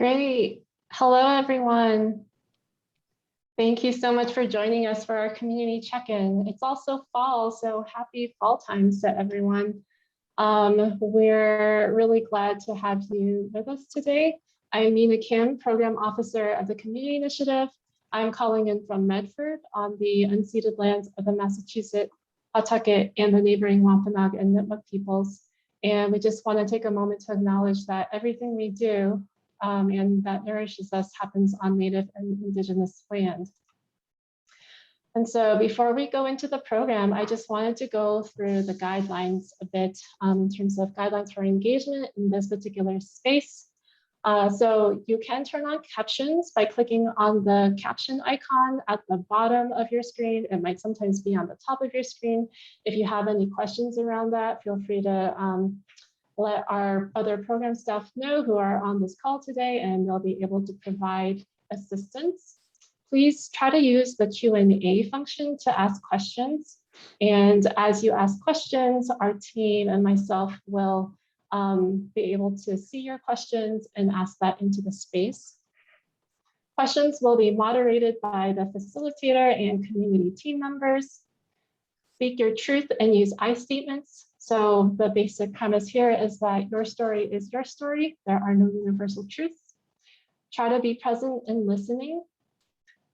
Great. Hello, everyone. Thank you so much for joining us for our community check-in. It's also fall, so happy fall times to everyone. We're really glad to have you with us today. I'm Mina Kim, Program Officer of the Community Initiative. I'm calling in from Medford on the unceded lands of the Massachusetts, Pawtucket, and the neighboring Wampanoag and Nipmuc peoples. And we just want to take a moment to acknowledge that everything we do and that nourishes us happens on Native and Indigenous land. And so before we go into the program, I just wanted to go through the guidelines a bit in terms of guidelines for engagement in this particular space. So you can turn on captions by clicking on the caption icon at the bottom of your screen. It might sometimes be on the top of your screen. If you have any questions around that, feel free to let our other program staff know who are on this call today, and they'll be able to provide assistance. Please try to use the Q&A function to ask questions. And as you ask questions, our team and myself will be able to see your questions and ask that into the space. Questions will be moderated by the facilitator and community team members. Speak your truth and use I statements. So the basic premise here is that your story is your story. There are no universal truths. Try to be present in listening.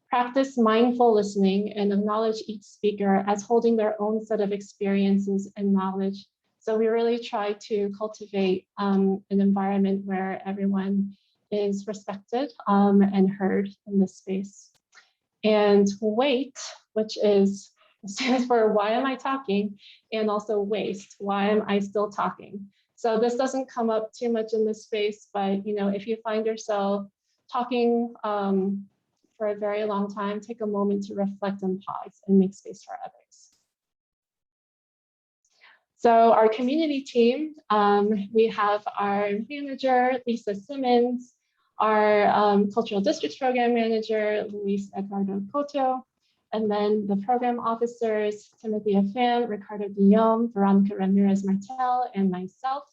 Practice mindful listening and acknowledge each speaker as holding their own set of experiences and knowledge. So we really try to cultivate an environment where everyone is respected and heard in this space. And wait, which stands for why am I talking, and also waste, why am I still talking? So this doesn't come up too much in this space, but if you find yourself talking for a very long time, take a moment to reflect and pause and make space for others. So our community team, we have our manager, Lisa Simmons, our cultural districts program manager, Luis Eduardo Cotto, and then the program officers, Timothy Afan, Ricardo Guillaume, Veronica Ramirez Martel, and myself.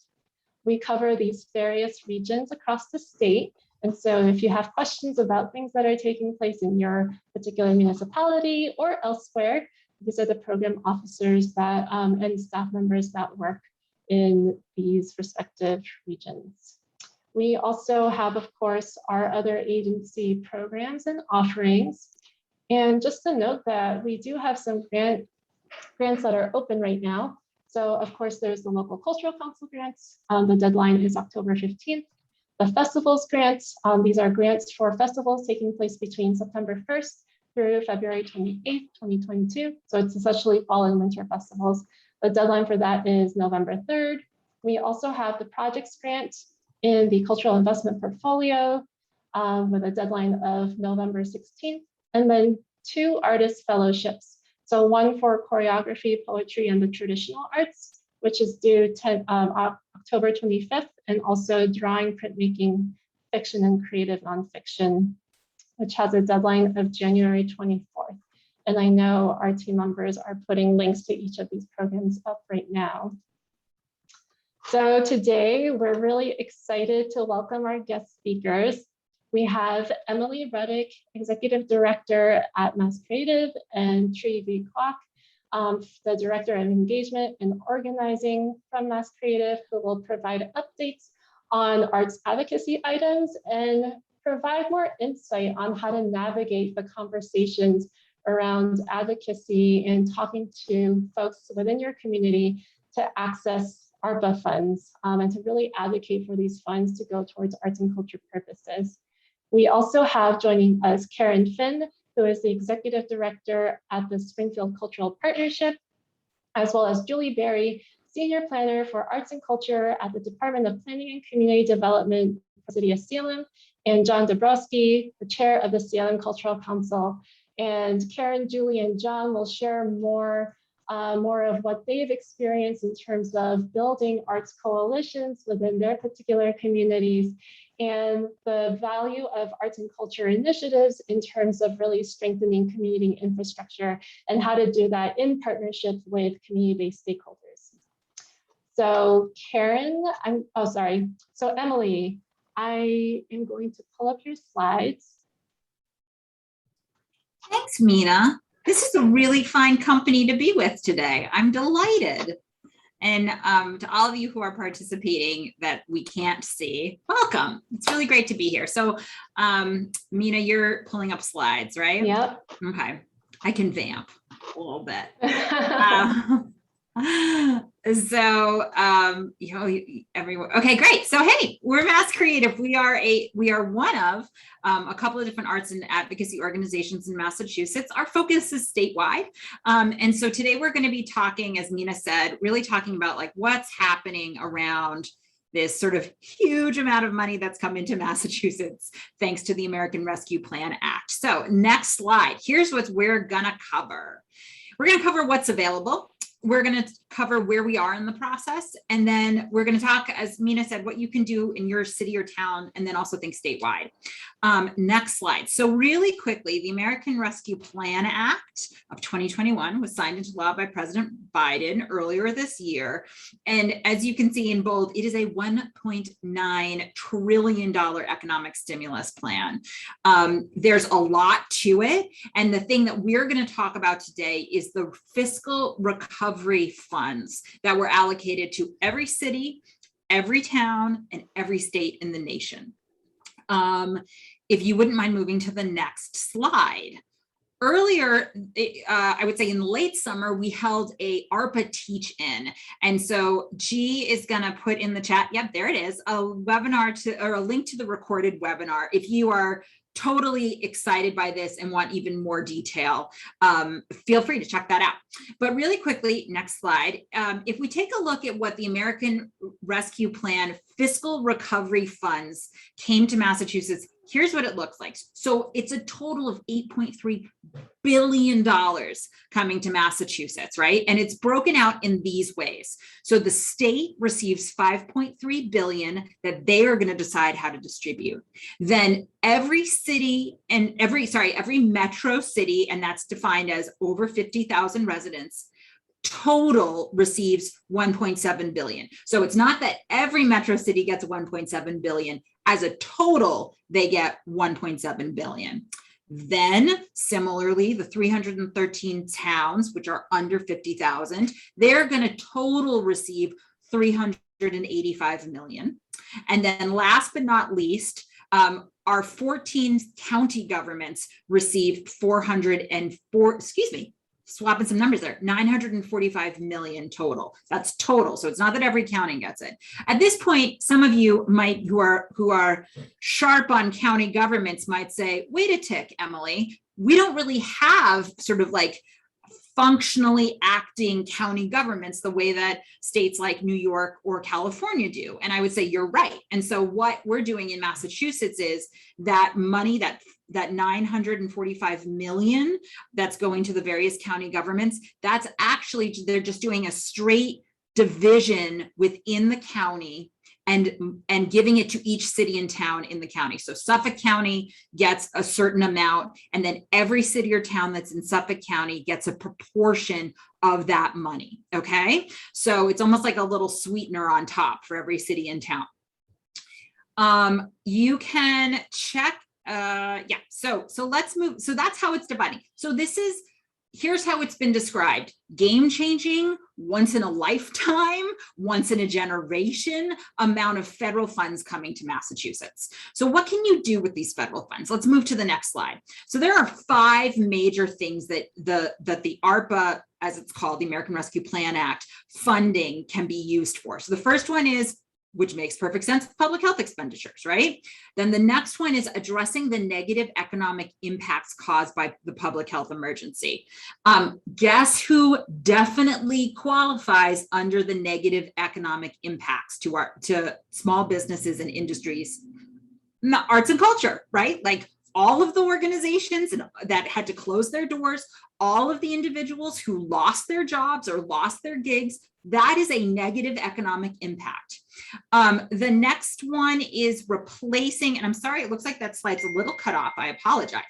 We cover these various regions across the state. And so if you have questions about things that are taking place in your particular municipality or elsewhere, these are the program officers that and staff members that work in these respective regions. We also have, of course, our other agency programs and offerings. And just to note that we do have some grants that are open right now. So of course, there's the local cultural council grants. The deadline is October 15th. The festivals grants, these are grants for festivals taking place between September 1st through February 28th, 2022. So it's essentially fall and winter festivals. The deadline for that is November 3rd. We also have the projects grant in the cultural investment portfolio with a deadline of November 16th. And then 2 artist fellowships. So one for choreography, poetry, and the traditional arts, which is due October 25th, and also drawing, printmaking, fiction, and creative nonfiction, which has a deadline of January 24th. And I know our team members are putting links to each of these programs up right now. So today, we're really excited to welcome our guest speakers. We have Emily Ruddock, Executive Director at MASSCreative, and Tree Quach, the Director of Engagement and Organizing from MASSCreative, who will provide updates on arts advocacy items and provide more insight on how to navigate the conversations around advocacy and talking to folks within your community to access ARPA funds and to really advocate for these funds to go towards arts and culture purposes. We also have joining us Karen Finn, who is the Executive Director at the Springfield Cultural Partnership, as well as Julie Berry, Senior Planner for Arts and Culture at the Department of Planning and Community Development for the City of Salem, and John Dobroski, the Chair of the Salem Cultural Council. And Karen, Julie, and John will share more of what they've experienced in terms of building arts coalitions within their particular communities and the value of arts and culture initiatives in terms of really strengthening community infrastructure and how to do that in partnership with community-based stakeholders. So Karen, so Emily, I am going to pull up your slides. Thanks, Mina. This is a really fine company to be with today. I'm delighted. And to all of you who are participating that we can't see, welcome. It's really great to be here. So Mina, you're pulling up slides, right? Yep. Okay. I can vamp a little bit. You know, everyone. Okay, great. So, hey, we're MASSCreative. We are one of a couple of different arts and advocacy organizations in Massachusetts. Our focus is statewide. And so today we're going to be talking, as Mina said, really talking about like what's happening around this sort of huge amount of money that's come into Massachusetts, thanks to the American Rescue Plan Act. So next slide, here's what we're gonna cover. We're gonna cover what's available. We're going to cover where we are in the process. And then we're going to talk, as Mina said, what you can do in your city or town, and then also think statewide. Next slide. So really quickly, the American Rescue Plan Act of 2021 was signed into law by President Biden earlier this year. And as you can see in bold, it is a $1.9 trillion economic stimulus plan. There's a lot to it. And the thing that we're going to talk about today is the fiscal recovery funds that were allocated to every city, every town, and every state in the nation. If you wouldn't mind moving to the next slide. Earlier, I would say in the late summer, we held a ARPA teach-in. And so G is going to put in the chat, yep, there it is, a webinar or a link to the recorded webinar. If you are totally excited by this and want even more detail, feel free to check that out. But really quickly, next slide. If we take a look at what the American Rescue Plan fiscal recovery funds came to Massachusetts, here's what it looks like. So it's a total of $8.3 billion coming to Massachusetts, right? And it's broken out in these ways. So the state receives $5.3 billion that they are going to decide how to distribute. Then every city and every metro city, and that's defined as over 50,000 residents, total receives 1.7 billion. So it's not that every metro city gets 1.7 billion. As a total, they get 1.7 billion. Then similarly, the 313 towns, which are under 50,000, they're going to total receive 385 million. And then last but not least, our 14 county governments received swapping some numbers there, 945 million total. That's total. So it's not that every county gets it. At this point, some of you might, who are sharp on county governments might say, wait a tick, Emily, we don't really have sort of like functionally acting county governments the way that states like New York or California do. And I would say you're right. And so what we're doing in Massachusetts is that money, that 945 million that's going to the various county governments, that's actually, they're just doing a straight division within the county and giving it to each city and town in the county. So Suffolk County gets a certain amount, and then every city or town that's in Suffolk County gets a proportion of that money, okay? So it's almost like a little sweetener on top for every city and town. You can check, so let's move. So that's how it's dividing. So here's how it's been described: game-changing, once in a lifetime, once in a generation amount of federal funds coming to Massachusetts. So what can you do with these federal funds? Let's move to the next slide. So there are 5 major things that the ARPA, as it's called, the American Rescue Plan Act, funding can be used for. So the first one is, which makes perfect sense, public health expenditures, right? Then the next one is addressing the negative economic impacts caused by the public health emergency. Guess who definitely qualifies under the negative economic impacts to small businesses and industries? Arts and culture, right? Like all of the organizations that had to close their doors, all of the individuals who lost their jobs or lost their gigs, that is a negative economic impact. The next one is replacing, and I'm sorry, it looks like that slide's a little cut off. I apologize.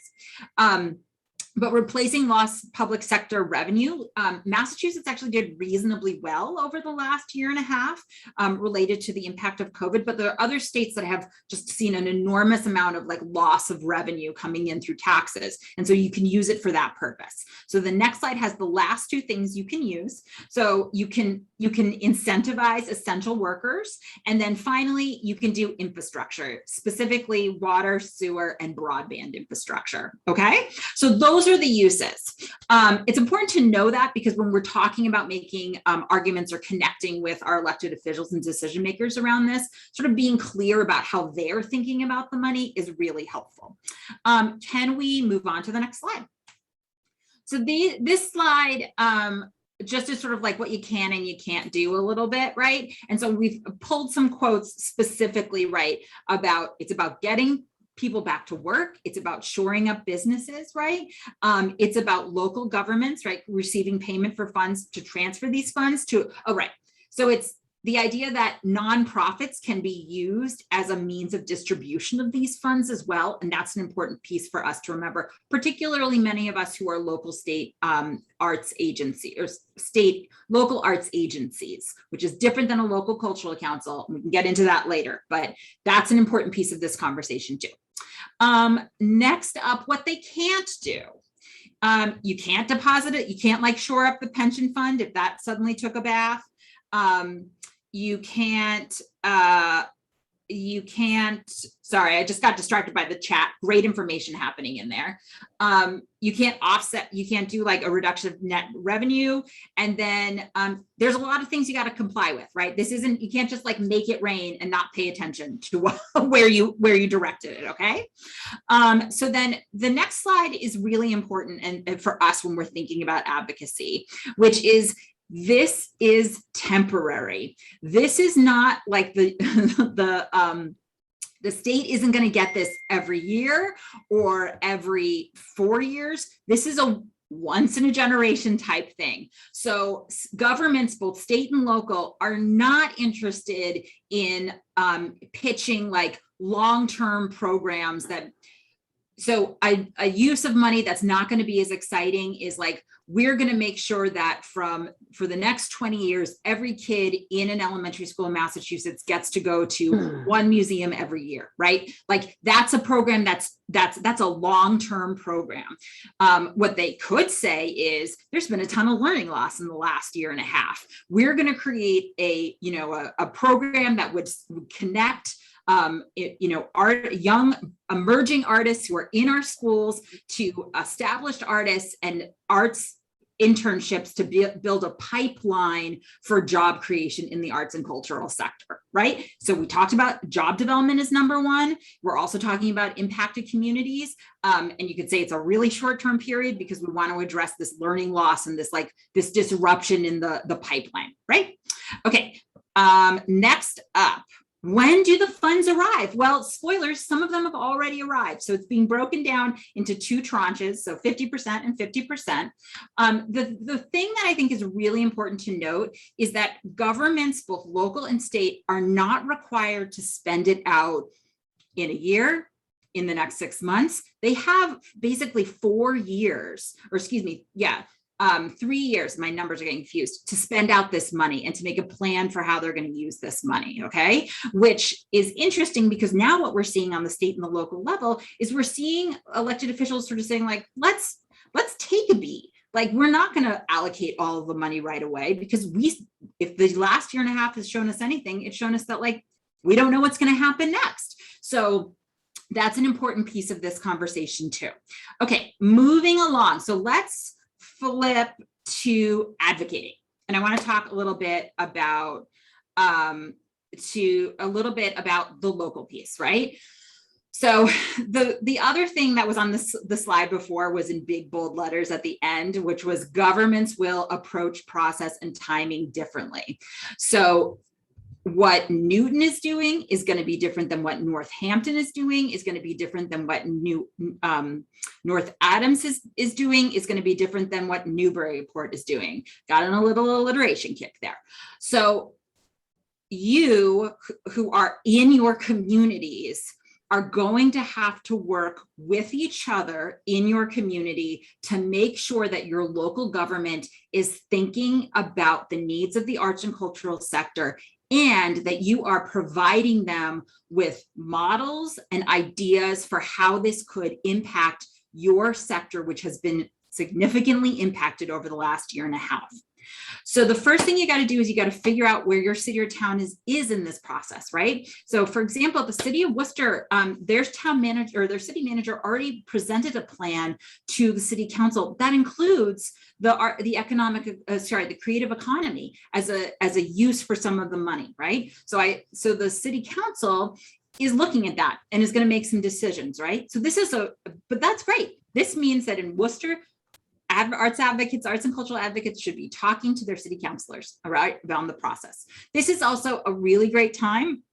but replacing lost public sector revenue, Massachusetts actually did reasonably well over the last year and a half related to the impact of COVID, but there are other states that have just seen an enormous amount of like loss of revenue coming in through taxes. And so you can use it for that purpose. So the next slide has the last two things you can use. So you can incentivize essential workers. And then finally, you can do infrastructure, specifically water, sewer, and broadband infrastructure. Okay, so those are the uses. It's important to know that because when we're talking about making arguments or connecting with our elected officials and decision makers around this, sort of being clear about how they're thinking about the money is really helpful. Can we move on to the next slide? So this slide just is sort of like what you can and you can't do a little bit, right? And so we've pulled some quotes specifically, right, about it's about getting people back to work. It's about shoring up businesses, right? It's about local governments, right? Receiving payment for funds to transfer these funds to, oh, right. So it's the idea that nonprofits can be used as a means of distribution of these funds as well. And that's an important piece for us to remember, particularly many of us who are local state arts agency or local arts agencies, which is different than a local cultural council. We can get into that later, but that's an important piece of this conversation too. Next up, what they can't do. You can't deposit it. You can't like shore up the pension fund if that suddenly took a bath. You can't, sorry, I just got distracted by the chat. Great information happening in there. You can't offset, you can't do like a reduction of net revenue. And then there's a lot of things you got to comply with, right? This isn't, you can't just like make it rain and not pay attention to where you directed it, okay? So then the next slide is really important and for us when we're thinking about advocacy, which is this is temporary. This is not like the state isn't going to get this every year or every 4 years. This is a once in a generation type thing. So governments, both state and local, are not interested in pitching like long-term programs that, so a use of money that's not going to be as exciting is like, we're going to make sure that for the next 20 years, every kid in an elementary school in Massachusetts gets to go to one museum every year, right? Like that's a program that's a long-term program. What they could say is there's been a ton of learning loss in the last year and a half. We're going to create a program that would connect our young emerging artists who are in our schools to established artists and arts internships to build a pipeline for job creation in the arts and cultural sector, right? So we talked about job development is number one. We're also talking about impacted communities. And you could say it's a really short-term period because we want to address this learning loss and this disruption in the pipeline, right? Okay, next up. When do the funds arrive? Well, spoilers, some of them have already arrived. So it's being broken down into two tranches, so 50% and 50%. The thing that I think is really important to note is that governments, both local and state, are not required to spend it out in a year, in the next 6 months. They have basically 4 years, or excuse me, 3 years, my numbers are getting confused, to spend out this money and to make a plan for how they're going to use this money, okay? Which is interesting because now what we're seeing on the state and the local level is we're seeing elected officials sort of saying like, let's take a beat. Like we're not going to allocate all of the money right away because if the last year and a half has shown us anything, it's shown us that like, we don't know what's going to happen next. So that's an important piece of this conversation too. Okay, moving along. So let's flip to advocating. And I want to talk a little bit about the local piece, right? So the other thing that was on the slide before was in big bold letters at the end, which was governments will approach process and timing differently. So what Newton is doing is going to be different than what Northampton is doing, is going to be different than what North Adams is doing, is going to be different than what Newburyport is doing. Got in a little alliteration kick there. So you who are in your communities are going to have to work with each other in your community to make sure that your local government is thinking about the needs of the arts and cultural sector, and that you are providing them with models and ideas for how this could impact your sector, which has been significantly impacted over the last year and a half. So the first thing you got to do is you got to figure out where your city or town is in this process, right? So for example, the city of Worcester, their town manager or their city manager already presented a plan to the city council that includes the creative economy as a use for some of the money, right? So the city council is looking at that and is going to make some decisions, right? So but that's great. This means that in Worcester, arts and cultural advocates should be talking to their city councilors around the process. This is also a really great time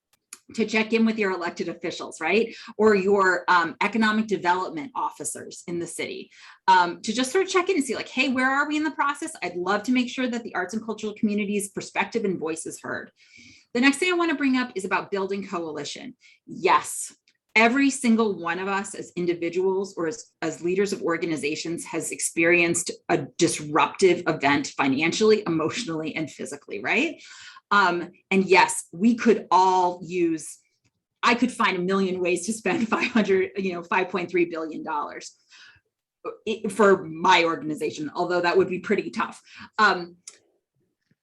to check in with your elected officials, right? Or your economic development officers in the city, to just sort of check in and see like, hey, where are we in the process? I'd love to make sure that the arts and cultural community's perspective and voice is heard. The next thing I want to bring up is about building coalition. Yes. Every single one of us as individuals or as leaders of organizations has experienced a disruptive event financially, emotionally, and physically, right? And yes, we could all I could find a million ways to spend $5.3 billion for my organization, although that would be pretty tough.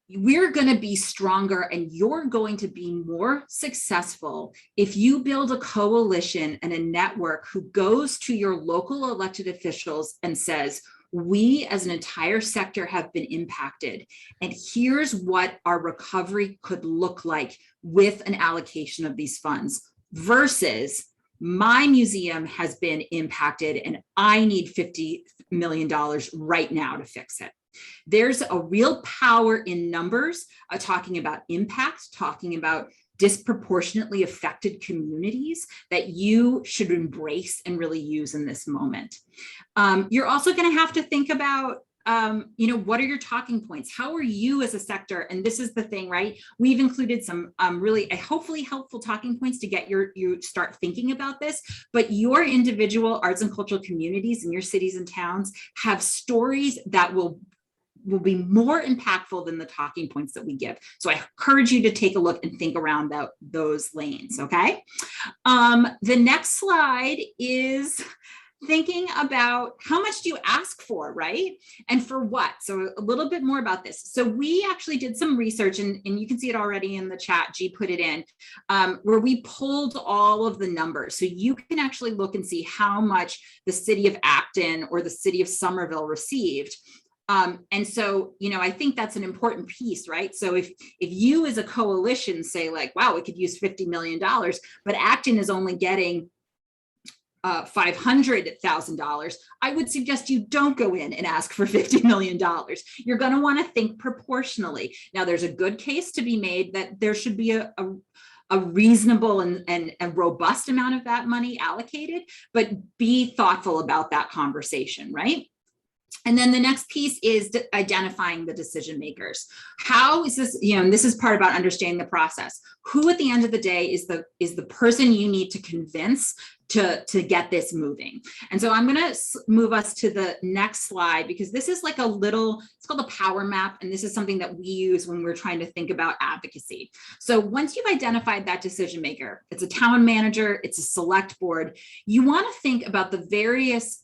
We're going to be stronger and you're going to be more successful if you build a coalition and a network who goes to your local elected officials and says, we as an entire sector have been impacted, and here's what our recovery could look like with an allocation of these funds, versus my museum has been impacted and I need $50 million right now to fix it. There's a real power in numbers, talking about impact, talking about disproportionately affected communities that you should embrace and really use in this moment. You're also going to have to think about, what are your talking points? How are you as a sector? And this is the thing, right? We've included some really hopefully helpful talking points to get you start thinking about this, but your individual arts and cultural communities in your cities and towns have stories that will be more impactful than the talking points that we give. So I encourage you to take a look and think around those lanes, okay? The next slide is thinking about how much do you ask for, right? And for what? So a little bit more about this. So we actually did some research, and you can see it already in the chat, G put it in, where we pulled all of the numbers. So you can actually look and see how much the city of Acton or the city of Somerville received. And so, I think that's an important piece, right? So if you as a coalition say like, wow, we could use $50 million, but Acton is only getting $500,000, I would suggest you don't go in and ask for $50 million. You're going to want to think proportionally. Now, there's a good case to be made that there should be a reasonable and a robust amount of that money allocated, but be thoughtful about that conversation, right? And then the next piece is identifying the decision makers. How is this, and this is part about understanding the process. Who at the end of the day is the person you need to convince to get this moving? And so I'm going to move us to the next slide, because this is like it's called a power map. And this is something that we use when we're trying to think about advocacy. So once you've identified that decision maker, it's a town manager, it's a select board, you want to think about the various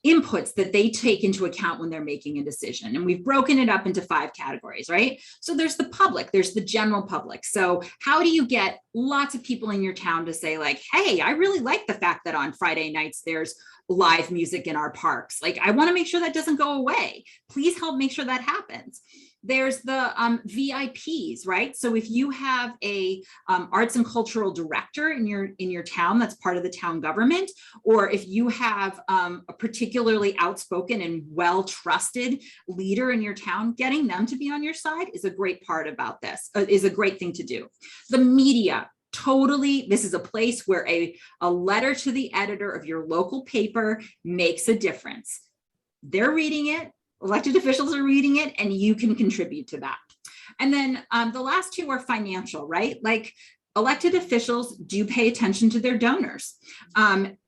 inputs that they take into account when they're making a decision. And we've broken it up into 5 categories, right? So there's the public, there's the general public. So how do you get lots of people in your town to say like, hey, I really like the fact that on Friday nights there's live music in our parks. Like, I want to make sure that doesn't go away. Please help make sure that happens. There's the VIPs, right? So if you have a arts and cultural director in your town that's part of the town government, or if you have a particularly outspoken and well-trusted leader in your town, getting them to be on your side is a great part about this, is a great thing to do. The media. Totally, this is a place where a letter to the editor of your local paper makes a difference. They're reading it, elected officials are reading it, and you can contribute to that. And then the last 2 are financial, right? Like, elected officials do pay attention to their donors.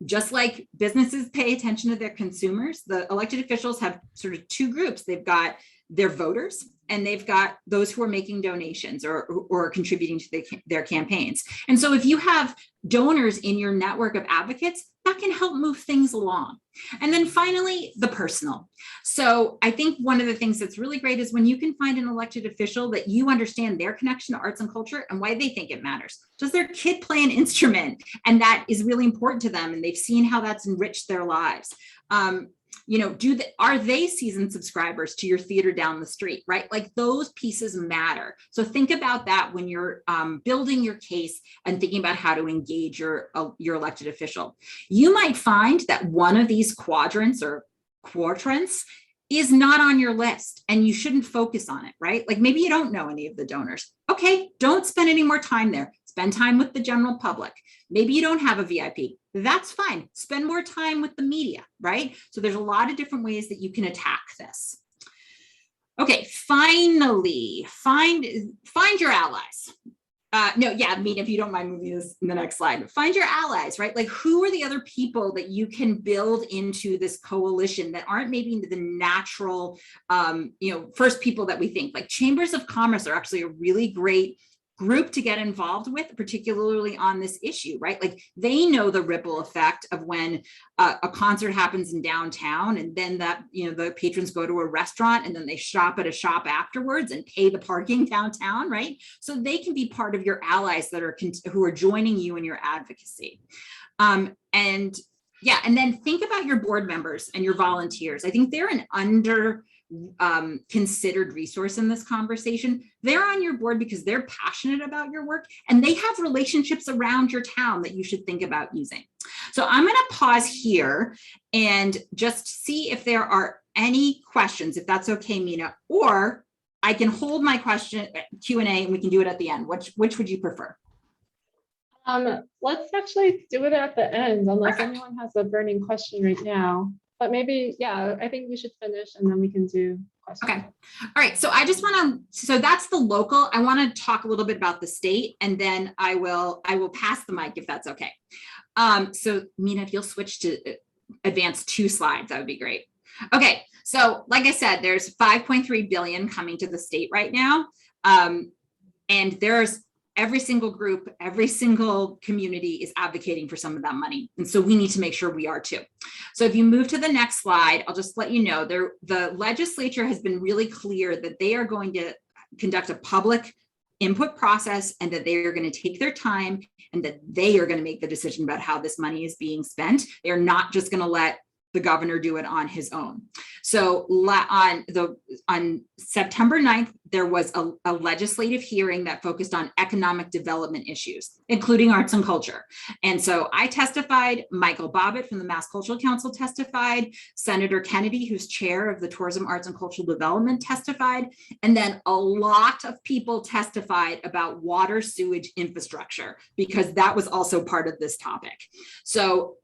Just like businesses pay attention to their consumers, the elected officials have sort of two groups. They've got their voters, and they've got those who are making donations or contributing to their campaigns. And so if you have donors in your network of advocates, that can help move things along. And then finally, the personal. So I think one of the things that's really great is when you can find an elected official that you understand their connection to arts and culture and why they think it matters. Does their kid play an instrument? And that is really important to them, and they've seen how that's enriched their lives. You know, are they seasoned subscribers to your theater down the street, right? Like those pieces matter. So think about that when you're building your case and thinking about how to engage your elected official. You might find that one of these quadrants or quadrants is not on your list and you shouldn't focus on it, right? Like maybe you don't know any of the donors. Okay, don't spend any more time there. Spend time with the general public. Maybe you don't have a VIP. That's fine. Spend more time with the media, right? So there's a lot of different ways that you can attack this. Okay, finally, find your allies. Mina, if you don't mind moving this in the next slide, find your allies, right? Like who are the other people that you can build into this coalition that aren't maybe the natural, first people that we think. Like chambers of commerce are actually a really great group to get involved with, particularly on this issue, right? Like they know the ripple effect of when a concert happens in downtown and then that, the patrons go to a restaurant and then they shop at a shop afterwards and pay the parking downtown, right? So they can be part of your allies that are who are joining you in your advocacy. And then think about your board members and your volunteers. I think they're an considered resource in this conversation. They're on your board because they're passionate about your work and they have relationships around your town that you should think about using. So I'm going to pause here and just see if there are any questions, if that's okay, Mina, or I can hold my question Q&A and we can do it at the end. Which would you prefer? Let's actually do it at the end, unless Perfect. anyone has a burning question right now. But maybe, yeah, I think we should finish and then we can do questions. Okay. All right. So I just want to, so that's the local. I want to talk a little bit about the state and then I will pass the mic if that's okay. So Mina, if you'll switch to advance 2 slides, that would be great. Okay. So like I said, there's 5.3 billion coming to the state right now. And there's every single group, every single community is advocating for some of that money. And so we need to make sure we are too. So if you move to the next slide, I'll just let you know the legislature has been really clear that they are going to conduct a public input process and that they are going to take their time and that they are going to make the decision about how this money is being spent. They're not just going to let the governor do it on his own. So on September 9th, there was a legislative hearing that focused on economic development issues, including arts and culture. And so I testified, Michael Bobbitt from the Mass Cultural Council testified, Senator Kennedy, who's chair of the Tourism, Arts and Cultural Development testified, and then a lot of people testified about water sewage infrastructure because that was also part of this topic. So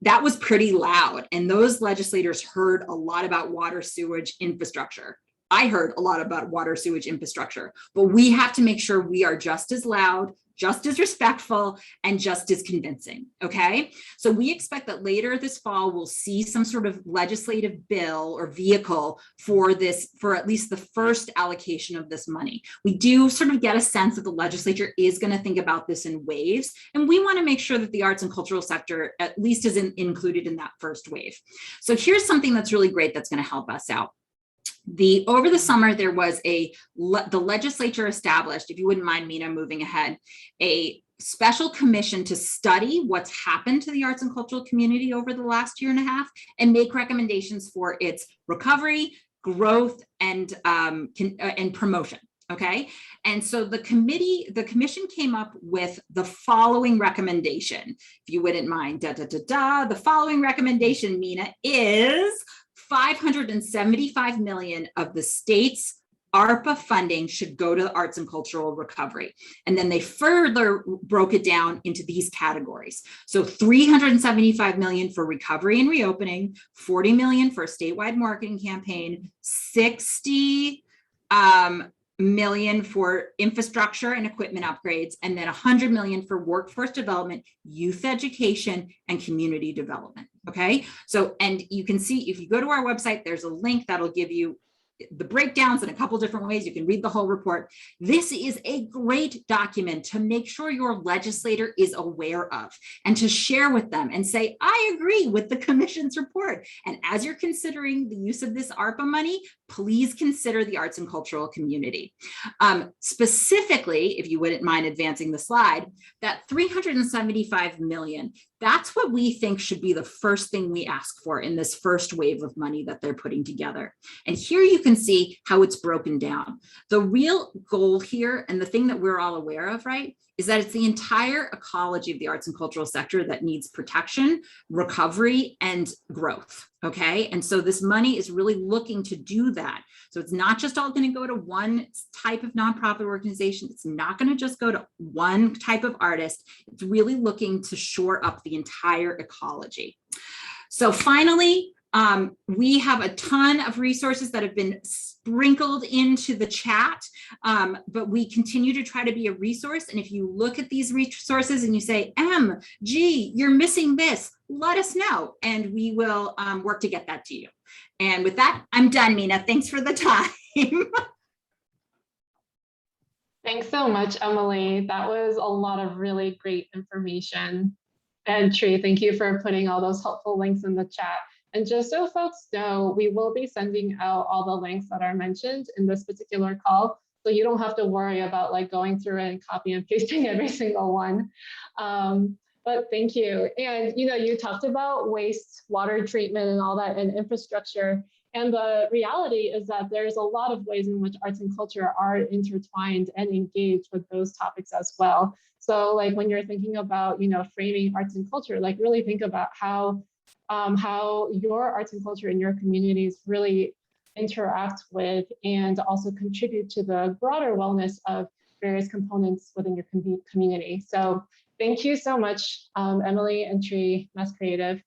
that was pretty loud. And those legislators heard a lot about water sewage infrastructure. I heard a lot about water sewage infrastructure, but we have to make sure we are just as loud, just as respectful, and just as convincing, okay? So we expect that later this fall, we'll see some sort of legislative bill or vehicle for this, for at least the first allocation of this money. We do sort of get a sense that the legislature is gonna think about this in waves, and we wanna make sure that the arts and cultural sector at least is included in that first wave. So here's something that's really great that's gonna help us out. Over the summer, there was the legislature established, if you wouldn't mind, Mina, moving ahead, a special commission to study what's happened to the arts and cultural community over the last year and a half and make recommendations for its recovery, growth, and promotion. Okay. And so the commission came up with the following recommendation, if you wouldn't mind, the following recommendation, Mina, is $575 million of the state's ARPA funding should go to the arts and cultural recovery. And then they further broke it down into these categories. So $375 million for recovery and reopening, $40 million for a statewide marketing campaign, $60 million for infrastructure and equipment upgrades, and then 100 million for workforce development, youth education, and community development. Okay, so, and you can see, if you go to our website, there's a link that'll give you the breakdowns in a couple different ways. You can read the whole report. This is a great document to make sure your legislator is aware of, and to share with them and say, I agree with the commission's report. And as you're considering the use of this ARPA money, please consider the arts and cultural community. Specifically, if you wouldn't mind advancing the slide, that 375 million, that's what we think should be the first thing we ask for in this first wave of money that they're putting together. And here you can see how it's broken down. The real goal here, and the thing that we're all aware of, right, is that it's the entire ecology of the arts and cultural sector that needs protection, recovery, and growth. Okay, and so this money is really looking to do that. So it's not just all going to go to one type of nonprofit organization. It's not going to just go to one type of artist. It's really looking to shore up the entire ecology. So finally, we have a ton of resources that have been sprinkled into the chat, but we continue to try to be a resource. And if you look at these resources and you say, G, you're missing this, let us know, and we will work to get that to you. And with that, I'm done, Mina. Thanks for the time. Thanks so much, Emily. That was a lot of really great information. And Tree, thank you for putting all those helpful links in the chat. And just so folks know, we will be sending out all the links that are mentioned in this particular call. So you don't have to worry about like going through and copy and pasting every single one. But thank you. And you talked about waste, water treatment and all that, and infrastructure. And the reality is that there's a lot of ways in which arts and culture are intertwined and engaged with those topics as well. So like when you're thinking about, framing arts and culture, like really think about how your arts and culture in your communities really interact with and also contribute to the broader wellness of various components within your community. So thank you so much, Emily and Tree, MASSCreative.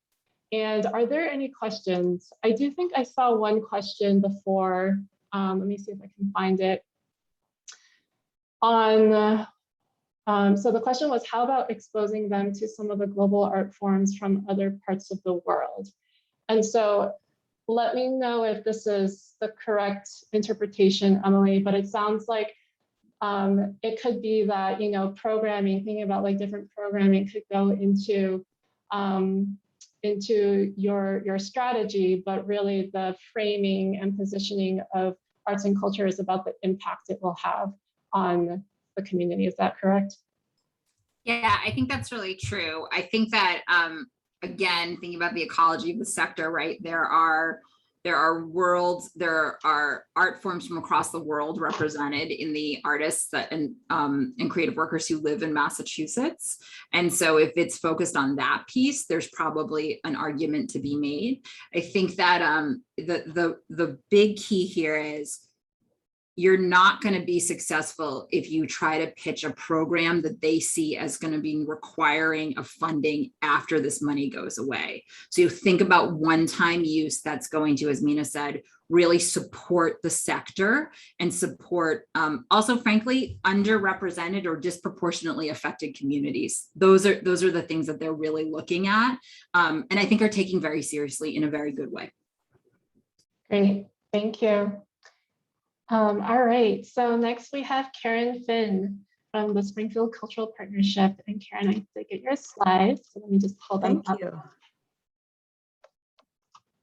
And are there any questions? I do think I saw one question before. Let me see if I can find it. So the question was, how about exposing them to some of the global art forms from other parts of the world? And so let me know if this is the correct interpretation, Emily, but it sounds like it could be that, programming, thinking about like different programming could go into your strategy, but really the framing and positioning of arts and culture is about the impact it will have on the community. Is that correct? Yeah, I think that's really true. I think that, again, thinking about the ecology of the sector, right, there are art forms from across the world represented in the artists and creative workers who live in Massachusetts. And so if it's focused on that piece, there's probably an argument to be made. I think that the big key here is you're not going to be successful if you try to pitch a program that they see as going to be requiring of funding after this money goes away. So you think about one-time use that's going to, as Mina said, really support the sector and support also, frankly, underrepresented or disproportionately affected communities. Those are the things that they're really looking at, and I think are taking very seriously in a very good way. Great, thank you. All right, so next we have Karen Finn from the Springfield Cultural Partnership. And Karen, I did get your slides, so let me just pull them up. Thank you.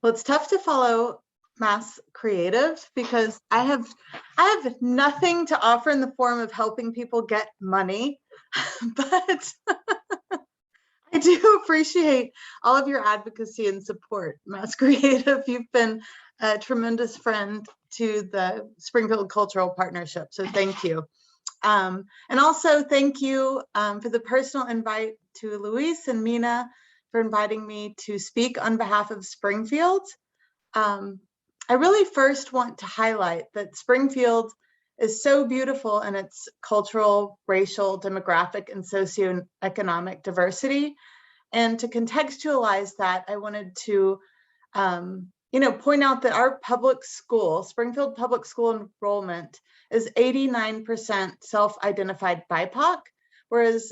Well, it's tough to follow MASSCreative because I have nothing to offer in the form of helping people get money, but I do appreciate all of your advocacy and support, MASSCreative. You've been a tremendous friend to the Springfield Cultural Partnership, so thank you. And also thank you for the personal invite to Luis and Mina for inviting me to speak on behalf of Springfield. I really first want to highlight that Springfield is so beautiful in its cultural, racial, demographic, and socioeconomic diversity. And to contextualize that, I wanted to point out that our public school, Springfield Public School enrollment is 89% self-identified BIPOC, whereas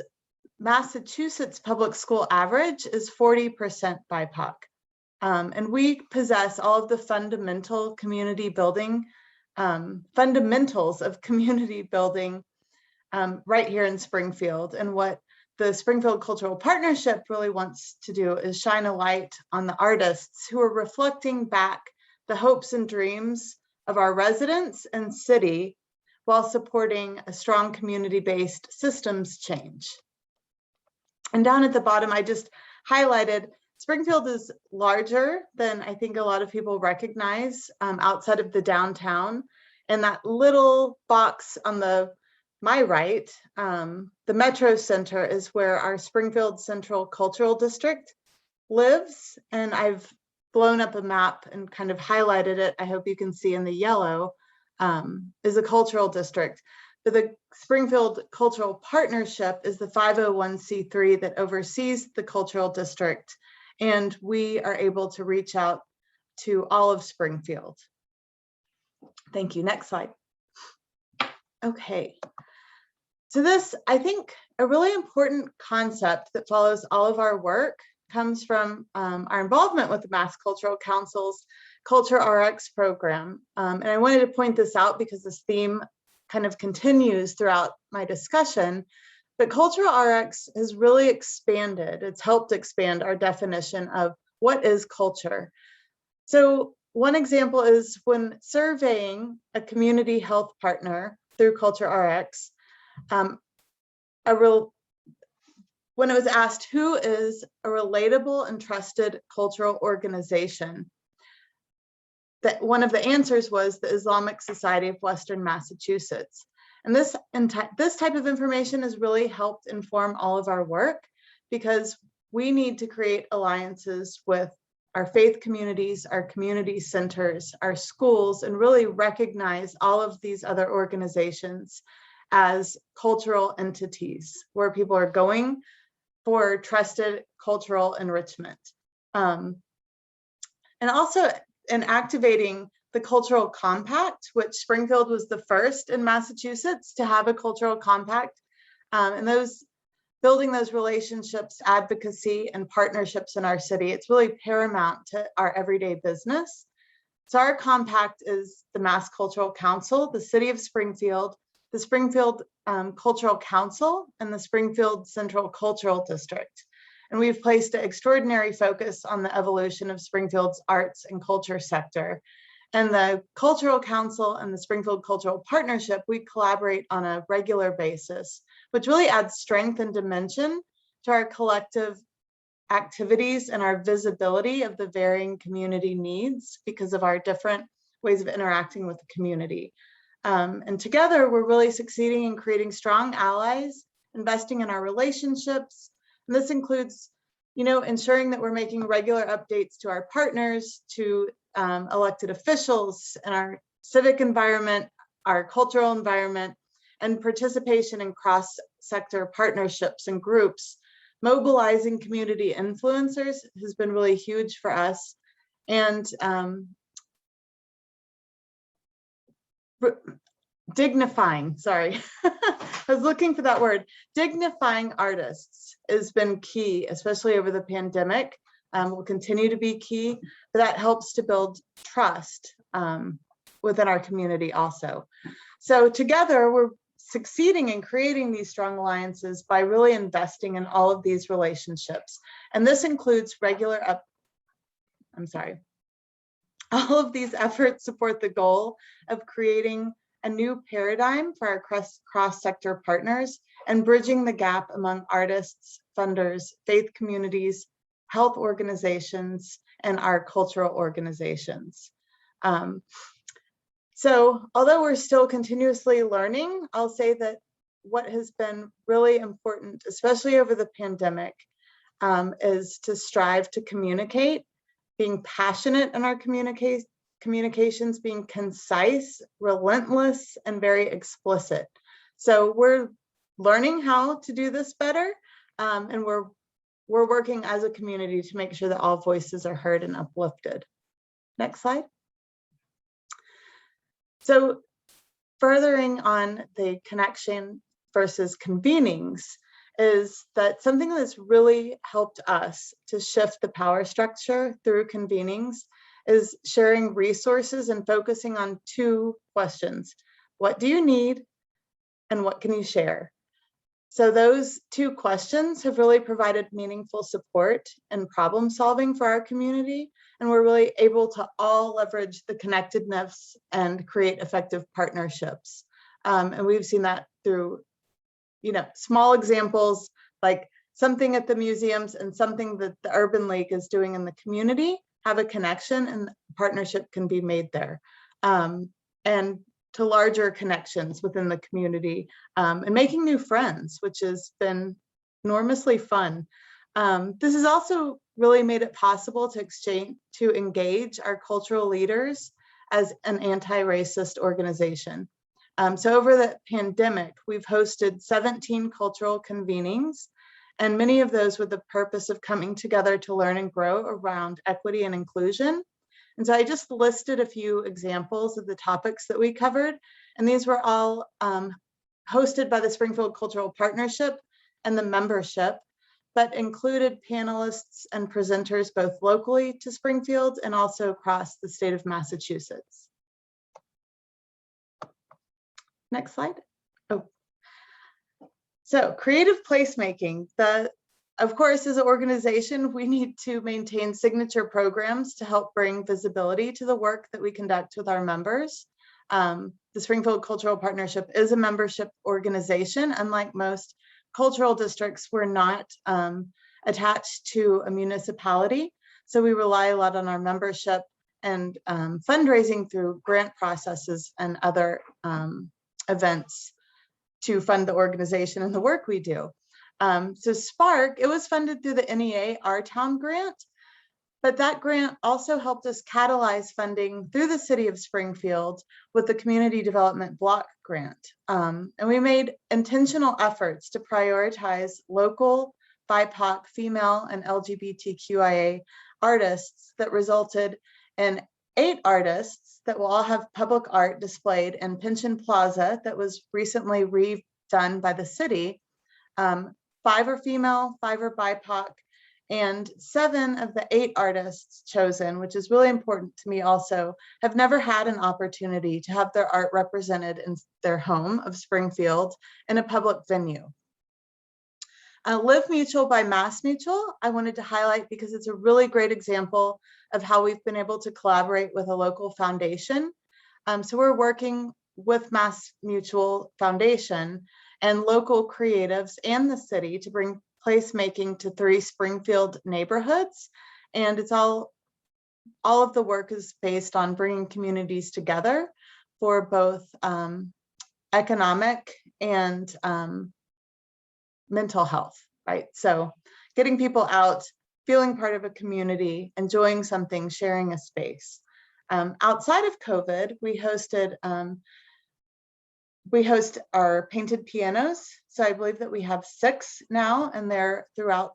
Massachusetts public school average is 40% BIPOC. And we possess all of the fundamentals of community building right here in Springfield. And what the Springfield Cultural Partnership really wants to do is shine a light on the artists who are reflecting back the hopes and dreams of our residents and city while supporting a strong community-based systems change. And down at the bottom, I just highlighted Springfield is larger than I think a lot of people recognize outside of the downtown. And that little box on my right, the Metro Center is where our Springfield Central Cultural District lives. And I've blown up a map and kind of highlighted it. I hope you can see in the yellow is a cultural district. But the Springfield Cultural Partnership is the 501c3 that oversees the cultural district. And we are able to reach out to all of Springfield. Thank you. Next slide. Okay. So this, I think, a really important concept that follows all of our work comes from our involvement with the Mass Cultural Council's Culture RX program. And I wanted to point this out because this theme kind of continues throughout my discussion. But Culture RX has really expanded, it's helped expand our definition of what is culture. So one example is when surveying a community health partner through Culture RX, when it was asked who is a relatable and trusted cultural organization, that one of the answers was the Islamic Society of Western Massachusetts. And this type of information has really helped inform all of our work because we need to create alliances with our faith communities, our community centers, our schools, and really recognize all of these other organizations as cultural entities where people are going for trusted cultural enrichment. And also in activating the Cultural Compact, which Springfield was the first in Massachusetts to have a cultural compact, and building those relationships, advocacy, and partnerships in our city, it's really paramount to our everyday business. So our compact is the Mass Cultural Council, the City of Springfield, the Springfield Cultural Council, and the Springfield Central Cultural District. And we've placed an extraordinary focus on the evolution of Springfield's arts and culture sector. And the Cultural Council and the Springfield Cultural Partnership, we collaborate on a regular basis, which really adds strength and dimension to our collective activities and our visibility of the varying community needs because of our different ways of interacting with the community. And together, we're really succeeding in creating strong allies, investing in our relationships. And this includes, ensuring that we're making regular updates to our partners, to elected officials, and our civic environment, our cultural environment, and participation in cross-sector partnerships and groups. Mobilizing community influencers has been really huge for us. And dignifying, sorry, I was looking for that word. Dignifying artists has been key, especially over the pandemic. Will continue to be key, but that helps to build trust within our community also. So together, we're succeeding in creating these strong alliances by really investing in all of these relationships. And this includes all of these efforts support the goal of creating a new paradigm for our cross-sector partners and bridging the gap among artists, funders, faith communities, health organizations, and our cultural organizations. So although we're still continuously learning, I'll say that what has been really important, especially over the pandemic, is to strive to communicate, being passionate in our communications, being concise, relentless, and very explicit. So we're learning how to do this better, and we're working as a community to make sure that all voices are heard and uplifted. Next slide. So furthering on the connection versus convenings is that something that's really helped us to shift the power structure through convenings is sharing resources and focusing on two questions. What do you need and what can you share? So those two questions have really provided meaningful support and problem solving for our community. And we're really able to all leverage the connectedness and create effective partnerships. And we've seen that through, small examples like something at the museums and something that the Urban League is doing in the community have a connection and partnership can be made there. And to larger connections within the community and making new friends, which has been enormously fun. This has also really made it possible to engage our cultural leaders as an anti-racist organization. So over the pandemic, we've hosted 17 cultural convenings, and many of those with the purpose of coming together to learn and grow around equity and inclusion. And so I just listed a few examples of the topics that we covered, and these were all hosted by the Springfield Cultural Partnership and the membership, but included panelists and presenters both locally to Springfield and also across the state of Massachusetts. Next slide. Oh, so creative placemaking. Of course, as an organization, we need to maintain signature programs to help bring visibility to the work that we conduct with our members. The Springfield Cultural Partnership is a membership organization. Unlike most cultural districts, we're not attached to a municipality. So we rely a lot on our membership and fundraising through grant processes and other events to fund the organization and the work we do. So Spark, it was funded through the NEA Our Town grant, but that grant also helped us catalyze funding through the city of Springfield with the Community Development Block Grant. And we made intentional efforts to prioritize local, BIPOC, female, and LGBTQIA artists that resulted in 8 artists that will all have public art displayed in Pension Plaza that was recently redone by the city. 5 are female, 5 are BIPOC, and 7 of the 8 artists chosen, which is really important to me also, have never had an opportunity to have their art represented in their home of Springfield in a public venue. Live Mutual by MassMutual, I wanted to highlight because it's a really great example of how we've been able to collaborate with a local foundation. So we're working with MassMutual Foundation and local creatives and the city to bring placemaking to 3 Springfield neighborhoods. And it's all of the work is based on bringing communities together for both economic and mental health, right? So getting people out, feeling part of a community, enjoying something, sharing a space. Outside of COVID, we host our painted pianos. So I believe that we have 6 now, and they're throughout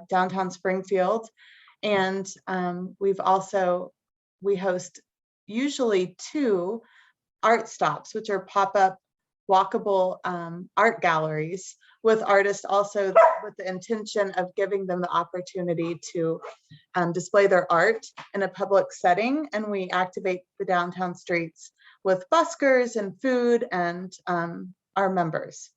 downtown Springfield. And we host usually 2 art stops, which are pop-up walkable art galleries with artists also with the intention of giving them the opportunity to display their art in a public setting. And we activate the downtown streets with buskers and food and our members.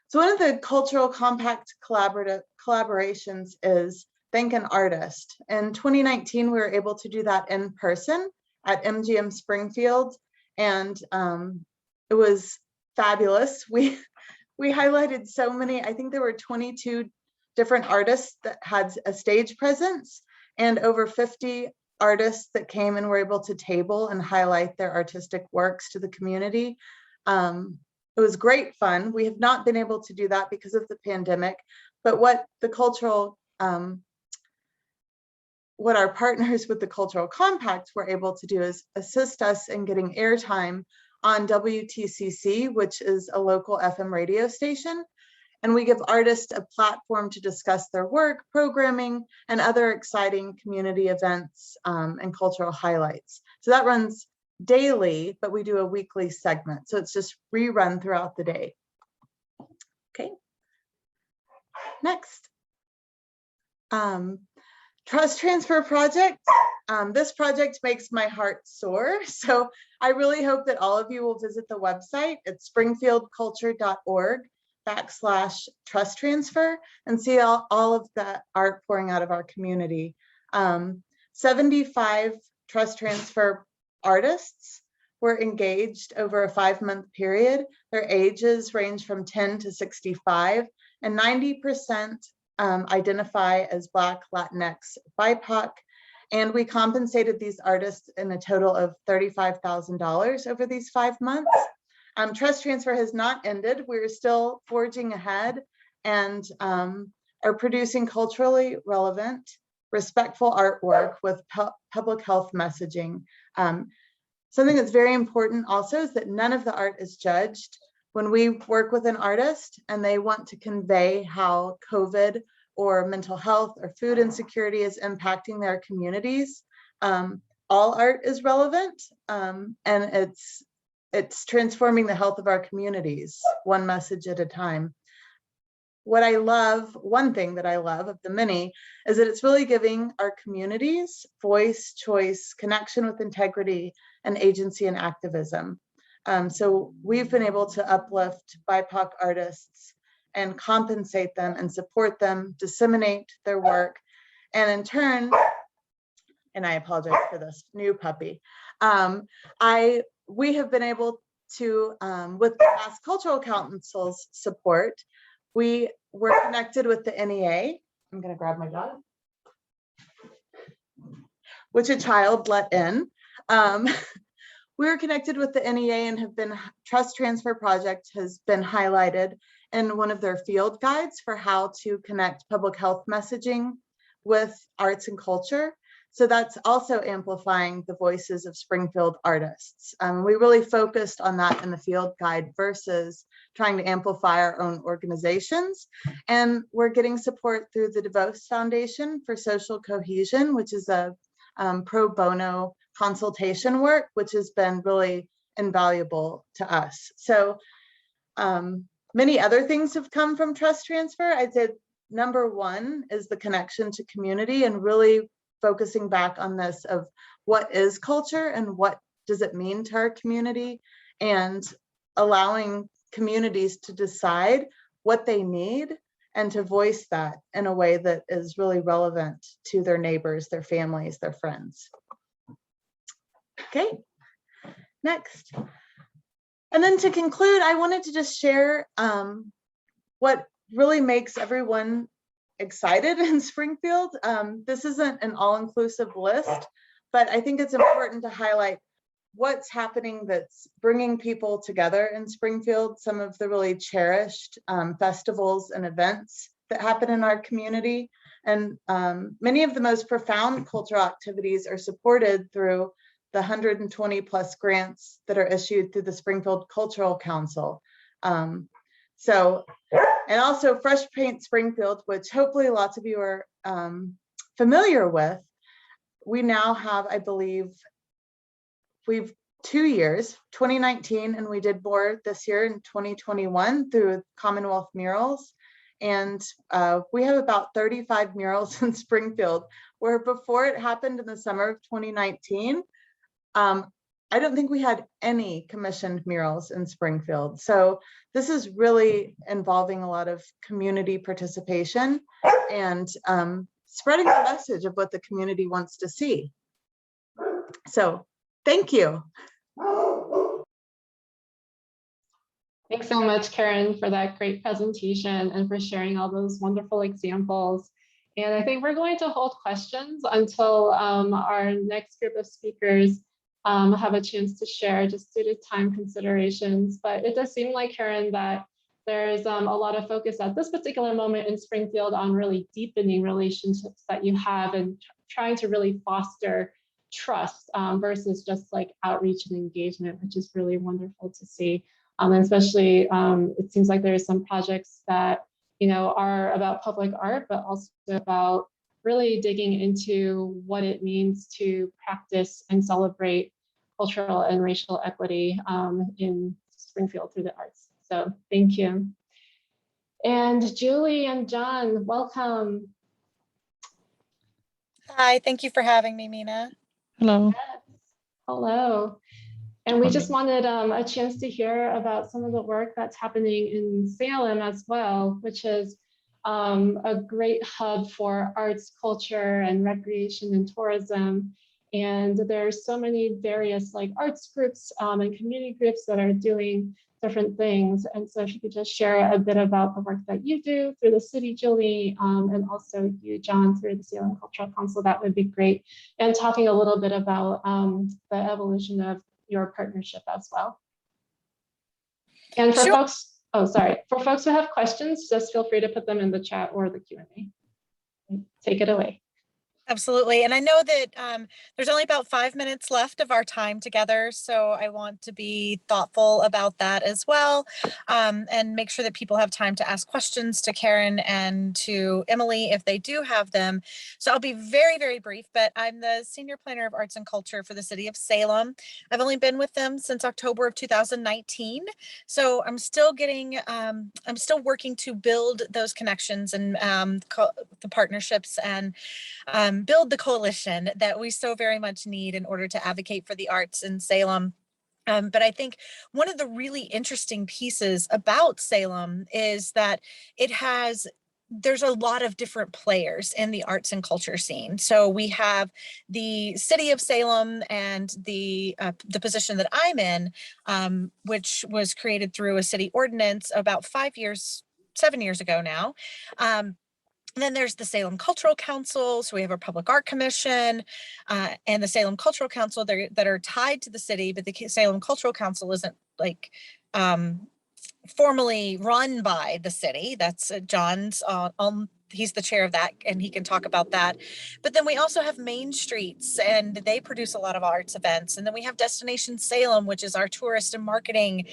So one of the cultural compact collaborations is Thank an Artist. In 2019, we were able to do that in person at MGM Springfield, and it was fabulous. We highlighted so many, I think there were 22 different artists that had a stage presence and over 50 artists that came and were able to table and highlight their artistic works to the community. It was great fun. We have not been able to do that because of the pandemic, but what our partners with the Cultural Compact were able to do is assist us in getting airtime on WTCC, which is a local FM radio station. And we give artists a platform to discuss their work, programming, and other exciting community events and cultural highlights. So that runs daily, but we do a weekly segment. So it's just rerun throughout the day. Okay. Next. Trust transfer project. This project makes my heart soar. So I really hope that all of you will visit the website at springfieldculture.org/trust transfer and see all of the art pouring out of our community. 75 trust transfer artists were engaged over a 5-month period. Their ages range from 10 to 65, and 90% identify as Black, Latinx, BIPOC. And we compensated these artists in a total of $35,000 over these 5 months. Trust transfer has not ended. We're still forging ahead and are producing culturally relevant, respectful artwork with public health messaging. Something that's very important also is that none of the art is judged. When we work with an artist and they want to convey how COVID or mental health or food insecurity is impacting their communities, all art is relevant, and it's transforming the health of our communities, one message at a time. What I love, one thing that I love of the many, is that it's really giving our communities voice, choice, connection with integrity, and agency and activism. So we've been able to uplift BIPOC artists and compensate them and support them, disseminate their work, and in turn, and I apologize for this new puppy, we have been able to, with the Mass Cultural Council's support, we were connected with the NEA. I'm gonna grab my dog, which a child let in. We were connected with the NEA and have been, Trust Transfer Project has been highlighted in one of their field guides for how to connect public health messaging with arts and culture. So that's also amplifying the voices of Springfield artists. We really focused on that in the field guide versus trying to amplify our own organizations. And we're getting support through the DeVos Foundation for Social Cohesion, which is a pro bono consultation work, which has been really invaluable to us. So many other things have come from trust transfer. I'd say number one is the connection to community and really focusing back on this of what is culture and what does it mean to our community, and allowing communities to decide what they need and to voice that in a way that is really relevant to their neighbors, their families, their friends. Okay, next. And then to conclude, I wanted to just share what really makes everyone excited in Springfield. This isn't an all-inclusive list, but I think it's important to highlight what's happening that's bringing people together in Springfield, some of the really cherished festivals and events that happen in our community. And many of the most profound cultural activities are supported through the 120 plus grants that are issued through the Springfield Cultural Council. And also Fresh Paint Springfield, which hopefully lots of you are familiar with. We now have, I believe, we've 2 years, 2019, and we did more this year in 2021 through Commonwealth Murals. And we have about 35 murals in Springfield, where before it happened in the summer of 2019, I don't think we had any commissioned murals in Springfield. So this is really involving a lot of community participation and spreading the message of what the community wants to see. So thank you. Thanks so much, Karen, for that great presentation and for sharing all those wonderful examples. And I think we're going to hold questions until our next group of speakers have a chance to share, just due to time considerations. But it does seem like, Karen, that there's a lot of focus at this particular moment in Springfield on really deepening relationships that you have and trying to really foster trust versus just like outreach and engagement, which is really wonderful to see. And especially, it seems like there are some projects that are about public art, but also about really digging into what it means to practice and celebrate cultural and racial equity in Springfield through the arts. So thank you. And Julie and John, welcome. Hi, thank you for having me, Mina. Hello. Yes. Hello. And we just wanted a chance to hear about some of the work that's happening in Salem as well, which is a great hub for arts, culture, and recreation and tourism. And there's so many various arts groups and community groups that are doing different things. And so if you could just share a bit about the work that you do through the city, Julie, and also you, John, through the Salem Cultural Council, that would be great. And talking a little bit about the evolution of your partnership as well. And for folks, for folks who have questions, just feel free to put them in the chat or the Q&A. Take it away. Absolutely. And I know that there's only about 5 minutes left of our time together. So I want to be thoughtful about that as well, and make sure that people have time to ask questions to Karen and to Emily if they do have them. So I'll be very, very brief, but I'm the Senior Planner of Arts and Culture for the City of Salem. I've only been with them since October of 2019. So I'm still working to build those connections and the partnerships and build the coalition that we so very much need in order to advocate for the arts in Salem. But I think one of the really interesting pieces about Salem is that there's a lot of different players in the arts and culture scene. So we have the city of Salem and the position that I'm in, which was created through a city ordinance about 7 years ago now. And then there's the Salem Cultural Council. So we have our Public Art Commission and the Salem Cultural Council that are tied to the city, but the Salem Cultural Council isn't formally run by the city. That's John's he's the chair of that, and he can talk about that. But then we also have Main Streets, and they produce a lot of arts events. And then we have Destination Salem, which is our tourist and marketing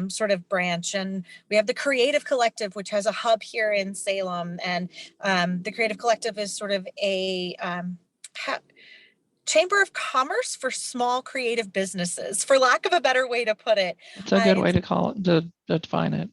sort of branch. And we have the Creative Collective, which has a hub here in Salem. And the Creative Collective is sort of a chamber of commerce for small creative businesses, for lack of a better way to put it. It's a good way to call it, to define it.